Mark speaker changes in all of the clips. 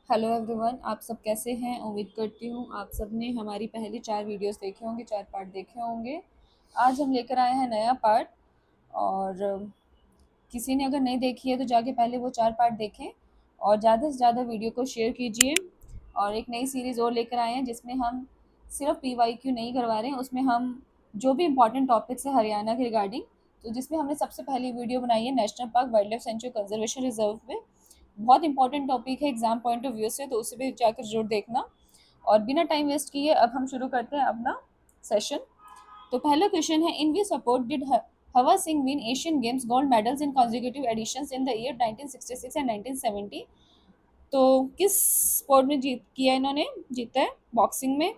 Speaker 1: Hello everyone, आप सब कैसे हैं। उम्मीद करती हूँ आप सब ने हमारी पहली 4 वीडियोस देखे होंगे, 4 पार्ट देखे होंगे। आज हम लेकर आए हैं नया पार्ट। और किसी ने अगर नहीं देखी है तो जाके पहले वो 4 पार्ट देखें और ज़्यादा से ज़्यादा वीडियो को शेयर कीजिए। और एक नई सीरीज़ और लेकर आए हैं जिसमें हम सिर्फ PYQ नहीं करवा रहे हैं, उसमें हम जो भी इम्पोर्टेंट टॉपिक्स है हरियाणा के रिगार्डिंग, तो जिसमें हमने सबसे पहली वीडियो बनाई है national park wild life sanctuary conservation reserve में। बहुत इंपॉर्टेंट टॉपिक है एग्जाम पॉइंट ऑफ व्यू से, तो उसे भी जाकर जरूर देखना। और बिना टाइम वेस्ट किए अब हम शुरू करते हैं अपना सेशन। तो पहला क्वेश्चन है, इन we support did Hawa Singh win Asian Games gold medals in consecutive editions in the year 1966 and 1970। तो किस स्पोर्ट में जीत किया इन्होंने, जीता है बॉक्सिंग में।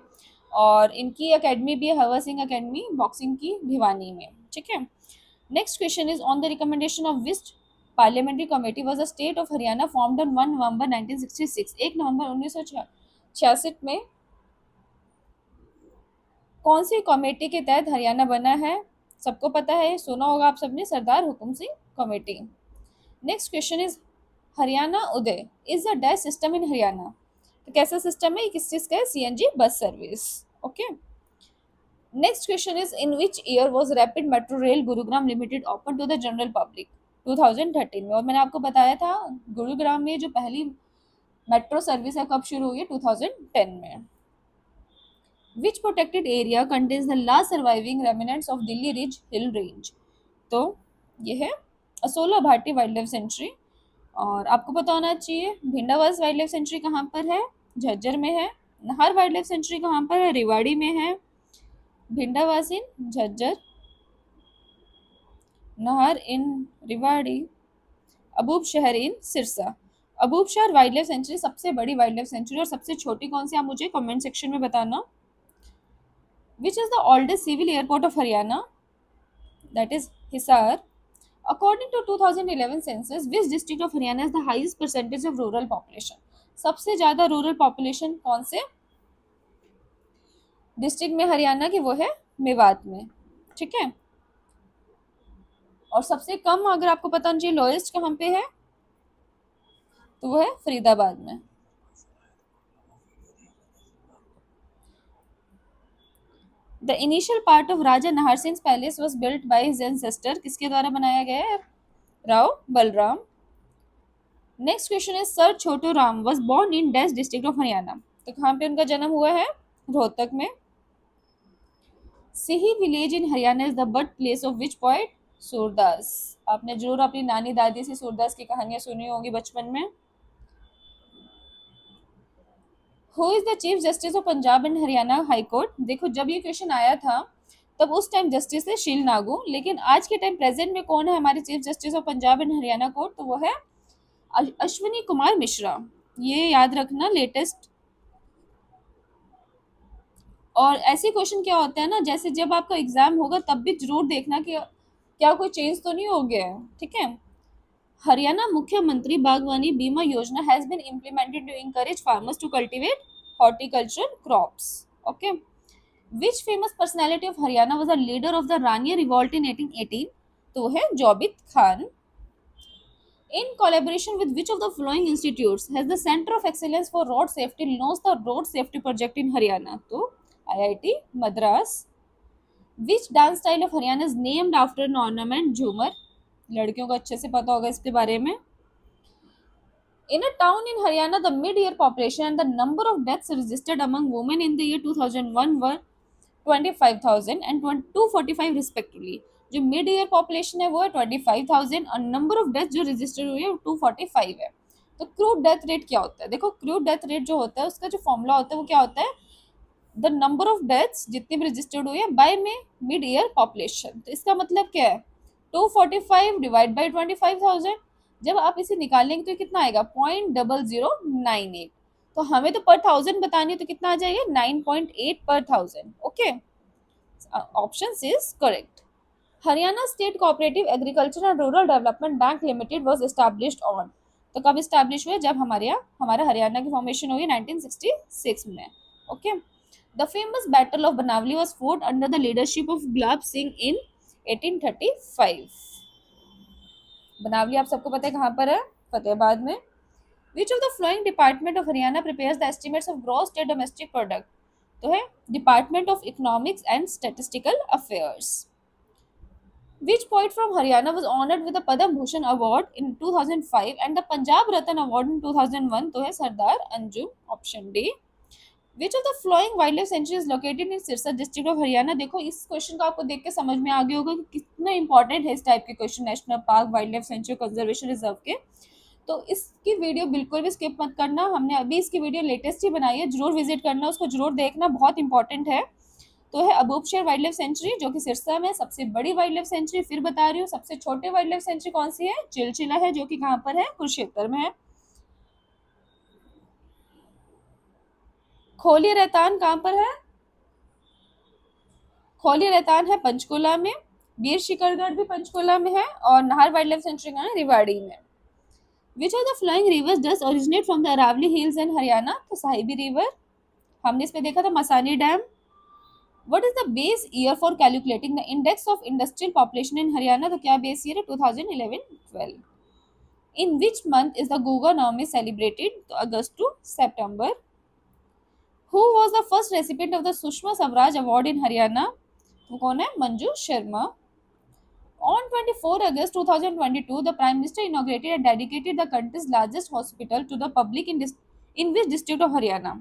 Speaker 1: और इनकी एकेडमी भी है हवा सिंह एकेडमी बॉक्सिंग की भिवानी में। ठीक है। Next question is on the recommendation of which parliamentary committee was the state of Haryana formed on 1 नवंबर 1966। 1 नवंबर 1966 में कौन सी कमेटी के तहत हरियाणा बना है। सबको पता है, सुना होगा आप सबने, Sardar Hukum Singh committee. Next question is Haryana Uday is the dash system in Haryana. तो कैसा सिस्टम है, किस चीज का है, CNG bus service. Okay. Next question is in which year was rapid metro rail Gurugram limited open to the general public. 2013 में। और मैंने आपको बताया था गुरुग्राम में जो पहली मेट्रो सर्विस है कब शुरू हुई है, 2010 में। Which protected area contains the last surviving remnants of Delhi ridge hill range. तो ये है Asola Bhati wildlife sanctuary. और आपको पता होना चाहिए भिंडावास वाइल्ड लाइफ सेंचुरी कहाँ पर है, झज्जर में है। नाहर वाइल्ड लाइफ सेंचुरी कहाँ पर है, रेवाड़ी में है। भिंडावास इन झज्जर, नाहर इन रेवाड़ी, अबूब शहर इन सिरसा। अबूब शहर वाइल्ड लाइफ सेंचुरी सबसे बड़ी वाइल्ड लाइफ सेंचुरी, और सबसे छोटी कौन सी, आप मुझे कमेंट सेक्शन में बताना। Which is the oldest civil airport of Haryana, that is Hisar. According to 2011 census, which district of Haryana has the highest percentage of rural population? सबसे ज्यादा रूरल पॉपुलेशन कौन से डिस्ट्रिक्ट में हरियाणा की, वो है मेवात में। ठीक है। और सबसे कम अगर आपको पता होना चाहिए लोएस्ट कहाँ पे है, तो वो है फरीदाबाद में। The initial part of Raja Nahar Singh palace was built by his ancestor, किसके द्वारा बनाया गया है, राव बलराम। नेक्स्ट क्वेश्चन है, Sir Chhotu Ram was born in dash district of Haryana. तो कहाँ पे उनका जन्म हुआ है, रोहतक में। Sihi village in Haryana is the birth place of which poet, Surdas. आपने जरूर अपनी नानी दादी से सूरदास की कहानियां सुनी होंगी बचपन में। Who is the chief justice of Punjab and Haryana high court. देखो जब ये क्वेश्चन आया था तब उस टाइम जस्टिस थे शील नागू, लेकिन आज के टाइम प्रेजेंट में कौन है हमारे chief justice of Punjab and Haryana court, तो वो है अश्विनी कुमार मिश्रा। ये याद रखना लेटेस्ट। और ऐसे क्वेश्चन क्या होता है ना, जैसे जब आपका एग्जाम होगा तब भी जरूर देखना कि क्या कोई चेंज तो नहीं हो गया है। ठीक है। हरियाणा मुख्यमंत्री Bagwani Bima Yojana has been implemented to encourage farmers to cultivate horticultural crops. Okay. Which famous personality of Haryana was a leader of the Rania revolt in 1818? तो है जौबित Khan. In collaboration with which of the following institutes has the Center of Excellence for Road Safety launched the Road Safety Project in Haryana? तो IIT Madras. Which dance style of Haryana is named after an ornament, झूमर। लड़कियों को अच्छे से पता होगा इसके बारे में। In a town in Haryana, the mid-year population and the number of deaths registered among women in the year 2001 were 25,000 and 245 respectively. जो मिड ईयर पॉपुलेशन है वो है 25,000 और नंबर ऑफ डेथ जो रजिस्टर हुई है 245 है। तो क्रूड डेथ रेट क्या होता है, देखो क्रूड डेथ रेट जो होता है उसका जो फॉर्मूला होता है वो क्या होता है, द नंबर ऑफ डेथ्स जितनी भी रजिस्टर्ड हुई है बाय में मिड ईयर पॉपुलेशन। तो इसका मतलब क्या है, 245 डिवाइड बाई 25,000। जब आप इसे निकालेंगे तो कितना आएगा, 0.0098। तो हमें तो पर थाउजेंड बतानी है तो कितना आ जाएगा, 9.8 पर thousand. Okay, option is correct. Haryana state cooperative agriculture and rural development bank limited was established on. तो कब एस्टैब्लिश हुआ, जब हमारा हरियाणा की फॉर्मेशन हुई 1966 में। Okay. The famous battle of Banawali was fought under the leadership of Gulab Singh in 1835। Banawali आप सबको पता है कहाँ पर है, फतेहाबाद में। Which of the following department of Haryana prepares the estimates of gross state domestic product? तो है department of economics and statistical affairs. Which poet from Haryana was honored with the Padam Bhushan Award in 2005 and the Punjab Ratan Award in 2001? तो है Sardar Anjum. Option D. Which of the following wildlife sanctuary is located in Sirsa district of Haryana? देखो इस question को आपको देख के समझ में आ गया होगा कि कितना इंपॉर्टेंट है इस टाइप के question national park, wild life sanctuary, conservation reserve के. तो इसकी वीडियो बिल्कुल भी स्किप मत करना. हमने अभी इसकी वीडियो लेटेस्ट ही बनाई है, जरूर विजिट करना, उसको जरूर देखना, बहुत इंपॉर्टेंट है. तो है अबूबशहर वाइल्ड लाइफ सेंचुरी जो कि सिरसा में सबसे बड़ी वाइल्ड लाइफ सेंचुरी. फिर बता रही हूँ सबसे छोटे वाइल्ड लाइफ सेंचुरी कौन सी है? चिलचिला है, जो कि कहाँ पर है? कुरुक्षेत्र में है. खोलिया रहतान कहाँ पर है? खोलिया रहतान है पंचकुला में. वीर शिकरगढ़ भी पंचकुला में है. और नाहर वाइल्ड लाइफ सेंचुरी कहाँ है? रेवाड़ी में. Which of the following rivers does originate from the Aravalli hills in Haryana? तो साहिबी रिवर. हमने इसमें देखा था Masani dam. What is the base year for calculating the index of industrial population in Haryana? तो क्या base year है? 2011-12. In which month is the Guga Navami celebrated? तो August to September. Who was the first recipient of the Sushma Swaraj Award in Haryana? वो कौन है? Manju Sharma. On 24 August 2022, the Prime Minister inaugurated and dedicated the country's largest hospital to the public in which district of Haryana?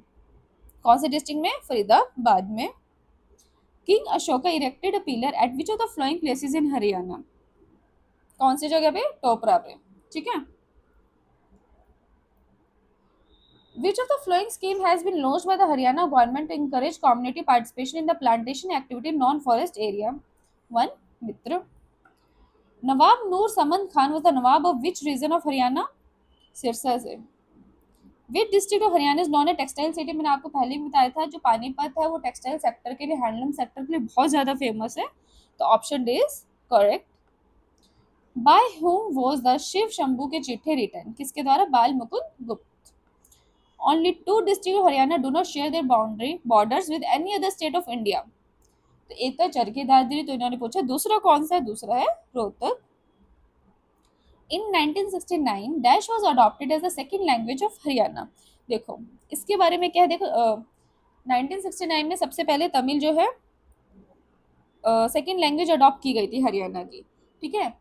Speaker 1: कौन से district में? फरीदाबाद में. King Ashoka erected a pillar at which of the following places in Haryana? कौन सी जगह पे? टोपरा पे. ठीक है. Which of the following scheme has been launched by the Haryana government to encourage community participation in the plantation activity in non-forest area? 1. Mitra. Nawab Noor Samand Khan was the Nawab of which region of Haryana? Sirsa से. Which district of Haryana is known as textile city? मैंने आपको पहले भी बताया था, जो पानीपत है वो टेक्सटाइल सेक्टर के लिए, हैंडलूम सेक्टर के लिए बहुत ज़्यादा फेमस है. तो option D is correct. By whom was the Shiv Shambhu ke Chitthe return? किसके द्वारा? बाल मुकुंद गुप्त. Only two districts of Haryana do not share their borders with any other state of India. तो एक तो चरखी दादरी, तो इन्होंने पूछा दूसरा कौन सा है? दूसरा है Rohtak. In 1969 dash was adopted as the second language of Haryana. देखो इसके बारे में क्या है. देखो 1969 में सबसे पहले तमिल जो है सेकेंड लैंग्वेज अडॉप्ट की गई थी हरियाणा की. ठीक है.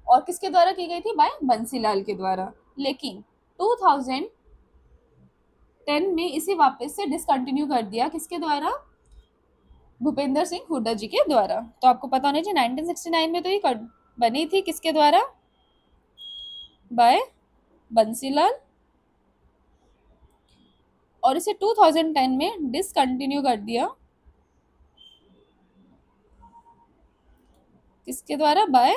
Speaker 1: और किसके द्वारा की गई थी? बाय बंसीलाल के द्वारा. लेकिन 2010 में इसे वापस से डिसकंटिन्यू कर दिया. किसके द्वारा? भूपेंद्र सिंह हुड्डा जी के द्वारा. तो आपको पता होना चाहिए 1969 में तो ये बनी थी किसके द्वारा? बाय बंसीलाल. और इसे 2010 में डिसकंटिन्यू कर दिया. किसके द्वारा? बाय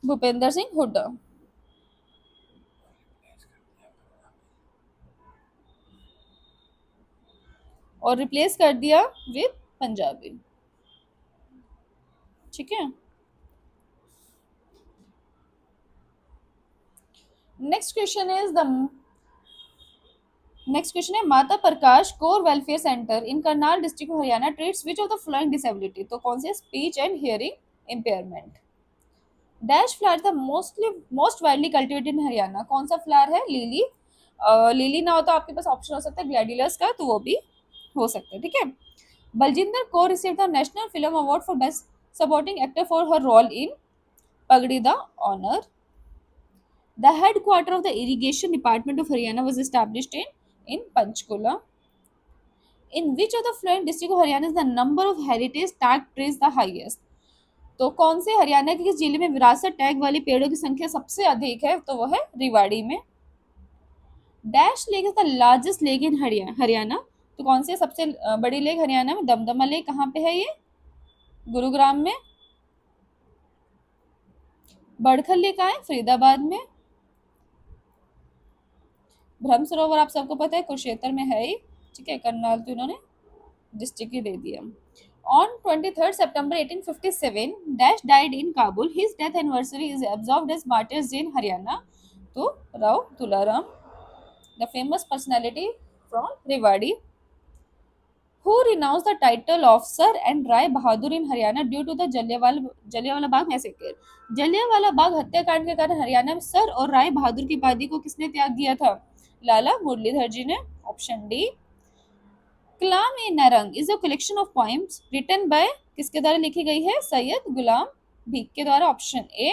Speaker 1: भूपेंद्र सिंह हुड्डा. और रिप्लेस कर दिया विद पंजाबी. ठीक है. नेक्स्ट क्वेश्चन है Mata Prakash Kaur welfare centre in Karnal district of Haryana treats which of the following disability? तो कौन से? Speech and hearing impairment. Dash flower the most widely cultivated in Haryana? कौन सा फ्लावर है? लिली. लिली ना हो तो आपके पास ऑप्शन हो सकता है ग्लैडियलस का, तो वो भी हो सकता है. ठीक है. Baljinder Kaur received the national film award for best supporting actor for her role in Pagdi the honour. The headquarter of the irrigation department of Haryana was established in Panchkula. In which of the following district of Haryana is the number of heritage tag trees the highest? तो कौन से हरियाणा के किस जिले में विरासत tag वाले पेड़ों की संख्या सबसे अधिक है? तो वह है रेवाड़ी में. Dash lake is the largest lake in Haryana? तो कौन से सबसे बड़ी लेक हरियाणा में? दमदमा लेक. कहाँ पे है ये? गुरुग्राम में. बड़खल लेक कहाँ है? फरीदाबाद में. ब्रह्म सरोवर आप सबको पता है कुरुक्षेत्र में है ही. ठीक है. करनाल तो इन्होंने डिस्ट्रिक्ट ही दे दिया. On 23rd September 1857, Dash died in Kabul. His death anniversary is observed as Martyrs Day in Haryana. तो Rao Tularam, the famous personality from Rewari. Who renounced the title of Sir and Rai Bahadur in Haryana due to the Jallianwala Bagh massacre? Jallianwala Bagh हत्याकांड के कारण हरियाणा में sir और राय बहादुर की उपाधि को किसने त्याग दिया था? लाला मुरलीधर जी ने। Option D. Kalam e Narang is a collection of poems written by किसके द्वारा लिखी गई है? सैयद गुलाम भीख के द्वारा। Option A.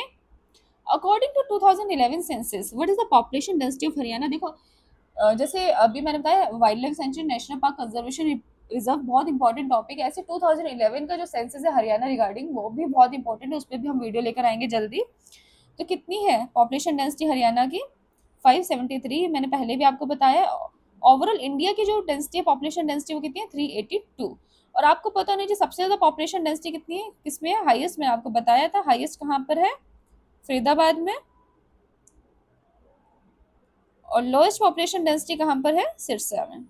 Speaker 1: According to 2011 census what is the population density of Haryana? देखो जैसे अभी मैंने बताया wildlife sanctuary, national park, conservation reserve बहुत इंपॉर्टेंट टॉपिक है। ऐसे 2011 का जो सेंसस है हरियाणा रिगार्डिंग वो भी बहुत इंपॉर्टेंट है, उस पर भी हम वीडियो लेकर आएंगे जल्दी। तो कितनी है पॉपुलेशन डेंसिटी हरियाणा की? 573। मैंने पहले भी आपको बताया। ओवरऑल इंडिया की जो डेंसिटी है पॉपुलेशन डेंसिटी वो कितनी है? 382। और आपको पता नहीं जी सबसे ज्यादा पॉपुलेशन डेंसिटी कितनी है, किसमें है? हाईएस्ट मैंने आपको बताया था, हाईएस्ट कहाँ पर है? फरीदाबाद में। और लोएस्ट पॉपुलेशन डेंसिटी कहाँ पर है? सिरसा में।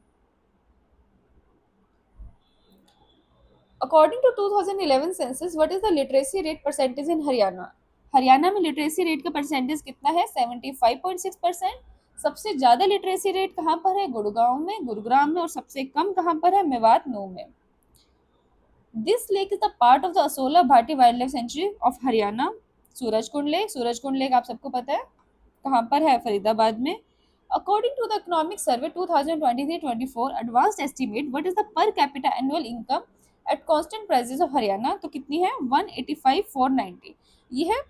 Speaker 1: According to 2011 census what is the literacy rate percentage in Haryana? Haryana में लिटरेसी रेट का परसेंटेज कितना है? 75.6%। सबसे ज्यादा लिटरेसी रेट कहाँ पर है? गुड़गांव में, गुरुग्राम में। और सबसे कम कहाँ पर है? मेवात, नू में। This lake is the part of the Asola Bhati wildlife century of Haryana. Surajkund lake, Surajkund lake आप सबको पता है कहाँ पर है? फरीदाबाद में। According to the Economic Survey 2023-24 Advanced Estimate, what is the per capita annual income at constant prices of Haryana? तो कितनी है? 185,490। ये है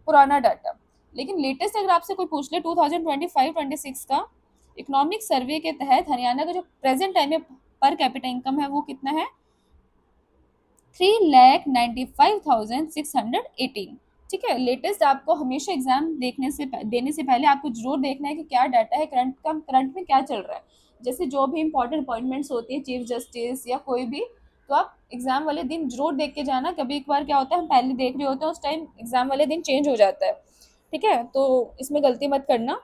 Speaker 1: पुराना डाटा, लेकिन लेटेस्ट अगर आपसे कोई पूछ ले 2025-26 का इकोनॉमिक सर्वे के तहत हरियाणा का जो प्रेजेंट टाइम में पर कैपिटा इनकम है वो कितना है? 3,95,618। ठीक है। लेटेस्ट आपको हमेशा एग्जाम देने से पहले आपको जरूर देखना है कि क्या डाटा है, करंट में क्या चल रहा है। जैसे जो भी इंपॉर्टेंट अपॉइंटमेंट्स होती है, चीफ जस्टिस या कोई भी, तो आप एग्जाम वाले दिन जरूर देख के जाना। कभी एक बार क्या होता है हम पहले देख रहे होते हैं, उस टाइम एग्जाम वाले दिन चेंज हो जाता है। ठीक है, तो इसमें गलती मत करना।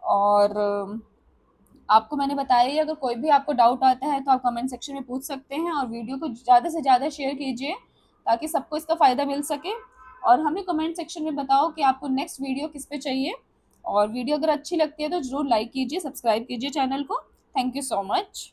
Speaker 1: और आपको मैंने बताया ही, अगर कोई भी आपको डाउट आता है तो आप कमेंट सेक्शन में पूछ सकते हैं। और वीडियो को ज़्यादा से ज़्यादा शेयर कीजिए ताकि सबको इसका फ़ायदा मिल सके। और हमें कमेंट सेक्शन में बताओ कि आपको नेक्स्ट वीडियो किस पे चाहिए। और वीडियो अगर अच्छी लगती है तो ज़रूर लाइक कीजिए, सब्सक्राइब कीजिए चैनल को। Thank you so much.